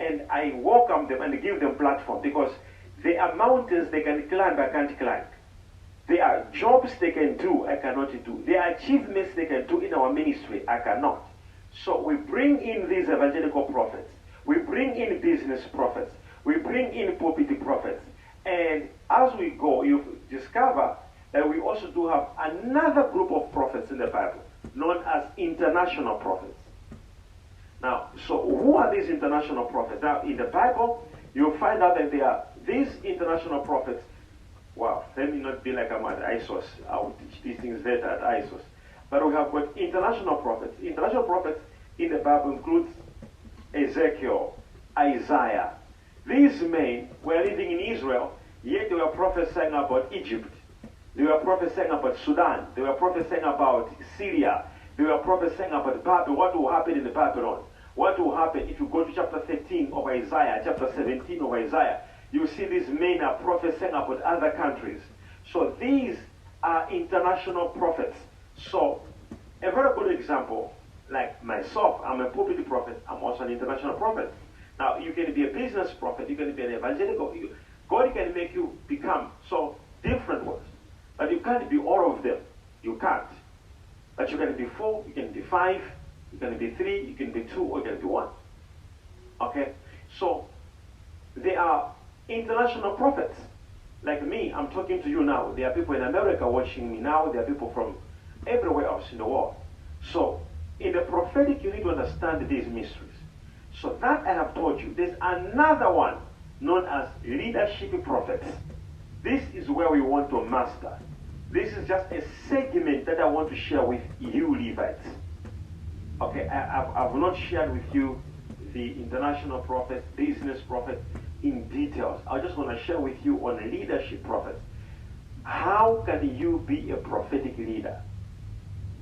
and I welcome them and give them platform, because there are mountains they can climb, I can't climb. There are jobs they can do, I cannot do. There are achievements they can do in our ministry, I cannot. So we bring in these evangelical prophets. We bring in business prophets. We bring in pulpit prophets. And as we go, you discover that we also do have another group of prophets in the Bible, known as international prophets. Now, so who are these international prophets? Now, in the Bible, you'll find out that there are these international prophets. Wow, let me not be like I'm at ISOS. I will teach these things better at ISOS. But we have got international prophets. International prophets in the Bible includes Ezekiel, Isaiah. These men were living in Israel, yet they were prophesying about Egypt. They were prophesying about Sudan. They were prophesying about Syria. They were prophesying about Babylon. What will happen in Babylon? What will happen if you go to chapter 13 of Isaiah, chapter 17 of Isaiah? You see these men are prophesying about other countries. So these are international prophets. So a very good example, like myself, I'm a pulpit prophet. I'm also an international prophet. Now, you can be a business prophet. You can be an evangelical. God can make you become so different ones. But you can't be all of them. You can't. But you can be 4, you can be 5, you can be 3, you can be 2, or you can be 1. Okay? So, there are international prophets. Like me, I'm talking to you now. There are people in America watching me now. There are people from everywhere else in the world. So, in the prophetic, you need to understand these mysteries. So that I have told you. There's another one known as leadership prophets. This is where we want to master. This is just a segment that I want to share with you, Levites. Okay, I've not shared with you the international prophets, business prophets in details. I just want to share with you on leadership prophets. How can you be a prophetic leader?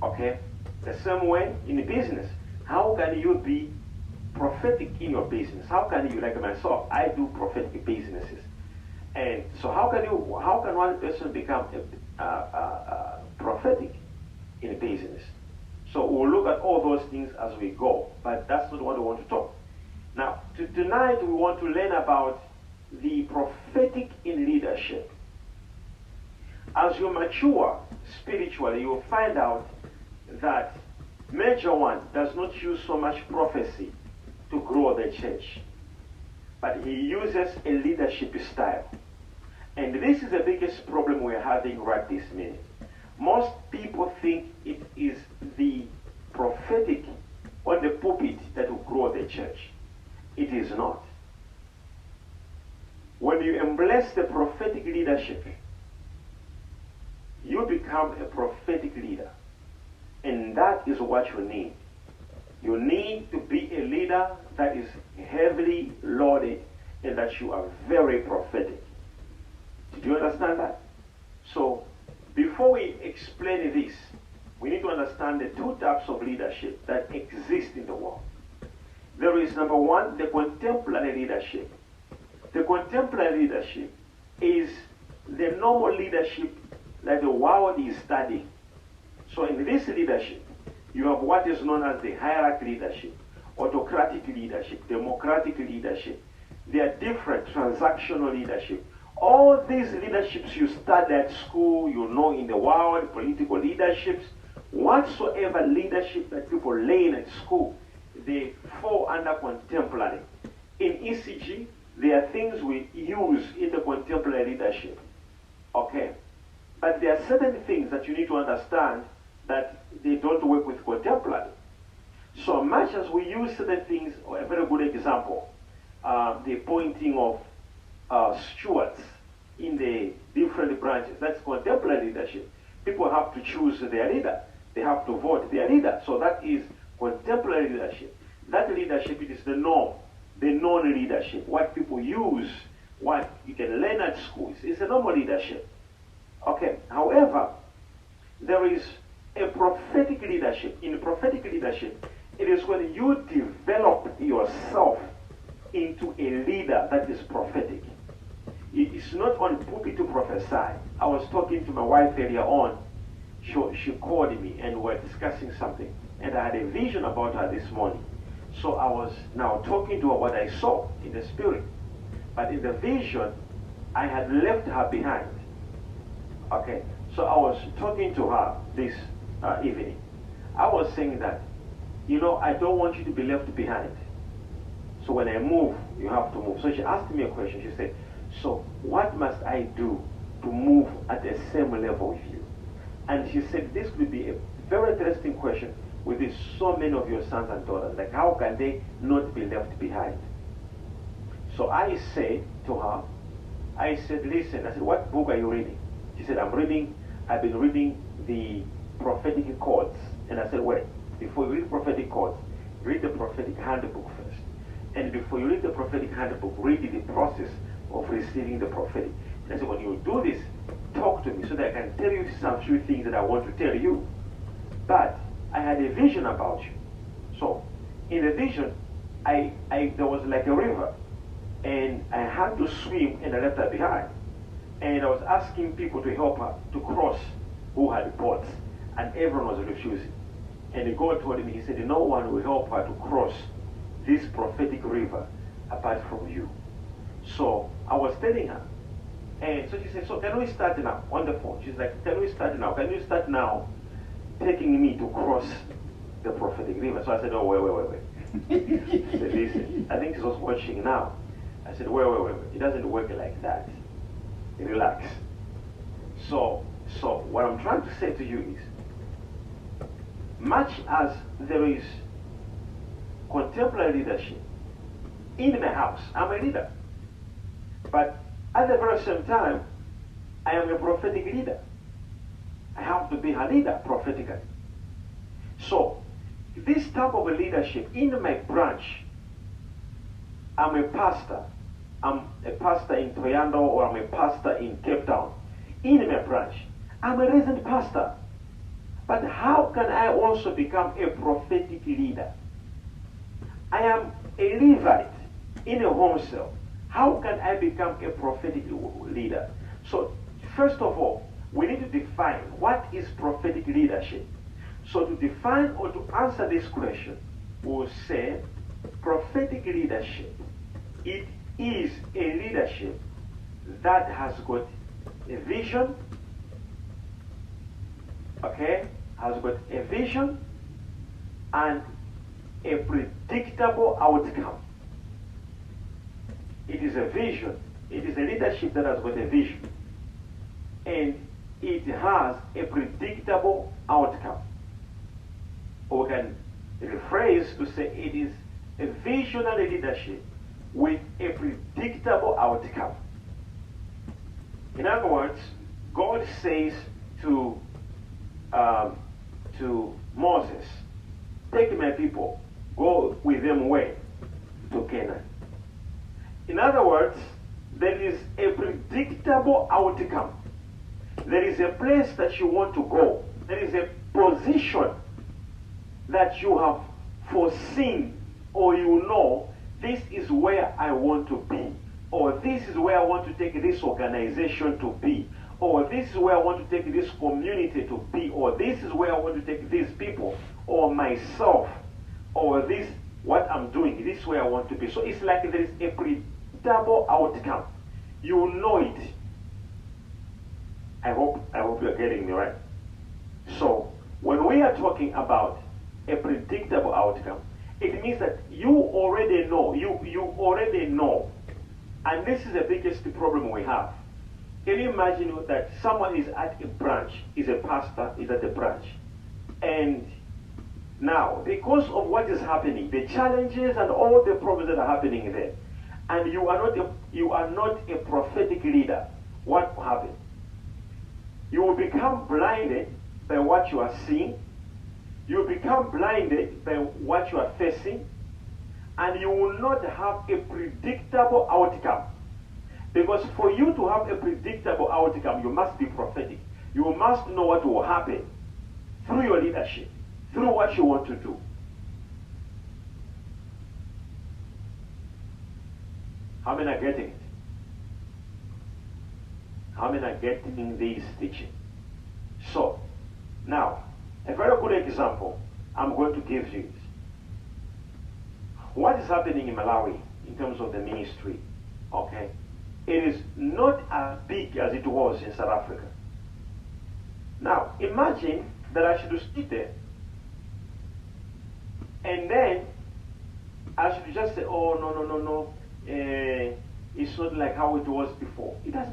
Okay, the same way in business. How can you be prophetic in your business? How can you, like myself, I do prophetic businesses. And so how can one person become prophetic in a business? So we'll look at all those things as we go, but that's not what we want to talk. Now, tonight we want to learn about the prophetic in leadership. As you mature spiritually, you'll find out that Major One does not use so much prophecy to grow the church, but he uses a leadership style. And this is the biggest problem we're having right this minute. Most people think it is the prophetic on the pulpit that will grow the church. It is not. When you embrace the prophetic leadership, you become a prophetic leader. And that is what you need. You need to be a leader that is heavily loaded and that you are very prophetic. Did you understand that? So, before we explain this, we need to understand the 2 types of leadership that exist in the world. There is, number 1, the contemporary leadership. The contemporary leadership is the normal leadership that the world is studying. So in this leadership, you have what is known as the hierarchy leadership, autocratic leadership, democratic leadership. They are different, transactional leadership. All these leaderships you study at school, you know in the world, political leaderships, whatsoever leadership that people learn at school, they fall under contemporary. In ECG, there are things we use in the contemporary leadership. Okay? But there are certain things that you need to understand that they don't work with contemporary. So much as we use certain things, a very good example, the appointing of stewards in the different branches, that's contemporary leadership. People have to choose their leader. They have to vote their leader. So that is contemporary leadership. That leadership, it is the norm, the known leadership, what people use, what you can learn at schools. It's a normal leadership. Okay, however, there is a prophetic leadership. In prophetic leadership, it is when you develop yourself into a leader that is prophetic. It is not on pulpit to prophesy. I was talking to my wife earlier on. She called me and we were discussing something. And I had a vision about her this morning. So I was now talking to her what I saw in the spirit. But in the vision, I had left her behind. Okay, so I was talking to her this evening. I was saying that, I don't want you to be left behind. So when I move, you have to move. So she asked me a question. She said, so what must I do to move at the same level with you? And she said, this could be a very interesting question with so many of your sons and daughters. Like, how can they not be left behind? So I said to her, I said, listen, I said, what book are you reading? She said, I've been reading the prophetic codes. And I said, wait, before you read prophetic codes, read the prophetic handbook first. And before you read the prophetic handbook, read the process of receiving the prophetic. And I said, when you do this, talk to me so that I can tell you some few things that I want to tell you. But I had a vision about you. So in the vision, there was like a river, and I had to swim, and I left her behind. And I was asking people to help her to cross who had boats, and everyone was refusing. And God told me, he said, no one will help her to cross this prophetic river apart from you. So I was telling her, and so she said, so can we start now on the phone? She's like, can we start now? Can you start now taking me to cross the prophetic river? So I said, oh, wait. I said, listen, I think she was watching now. I said, wait. It doesn't work like that. Relax. So what I'm trying to say to you is, much as there is contemporary leadership in my house, I'm a leader. But at the very same time, I am a prophetic leader. I have to be a leader prophetically. So, this type of a leadership in my branch, I'm a pastor. I'm a pastor in Toyando, or I'm a pastor in Cape Town. In my branch, I'm a resident pastor. But how can I also become a prophetic leader? I am a Levite in a home cell. How can I become a prophetic leader? So, first of all, we need to define what is prophetic leadership. So to define or to answer this question, we'll say prophetic leadership, it is a leadership that has got a vision, okay, has got a vision and a predictable outcome. It is a vision. It is a leadership that has got a vision. And it has a predictable outcome. Or we can rephrase to say it is a visionary leadership with a predictable outcome. In other words, God says to Moses, take my people, go with them where? To Canaan. In other words, there is a predictable outcome. There is a place that you want to go. There is a position that you have foreseen, or you know, this is where I want to be, or this is where I want to take this organization to be, or this is where I want to take this community to be, or this is where I want to take these people, or myself, or this, what I'm doing, this is where I want to be. So it's like there is a predictable outcome. You know it. I hope you're getting me right. So when we are talking about a predictable outcome, it means that you already know. You already know. And this is the biggest problem we have. Can you imagine that someone is at a branch, is a pastor, is at a branch, and now, because of what is happening, the challenges and all the problems that are happening there, and you are not a prophetic leader, what will happen? You will become blinded by what you are seeing. You will become blinded by what you are facing, and you will not have a predictable outcome. Because for you to have a predictable outcome, you must be prophetic. You must know what will happen through your leadership, through what you want to do. How many are getting it? How many are getting this teaching? So, now, a very good example I'm going to give you. what is happening in Malawi in terms of the ministry, okay, it is not as big as it was in South Africa. Now, imagine that I should sit there and then I should just say, oh, no, it's not like how it was before. It has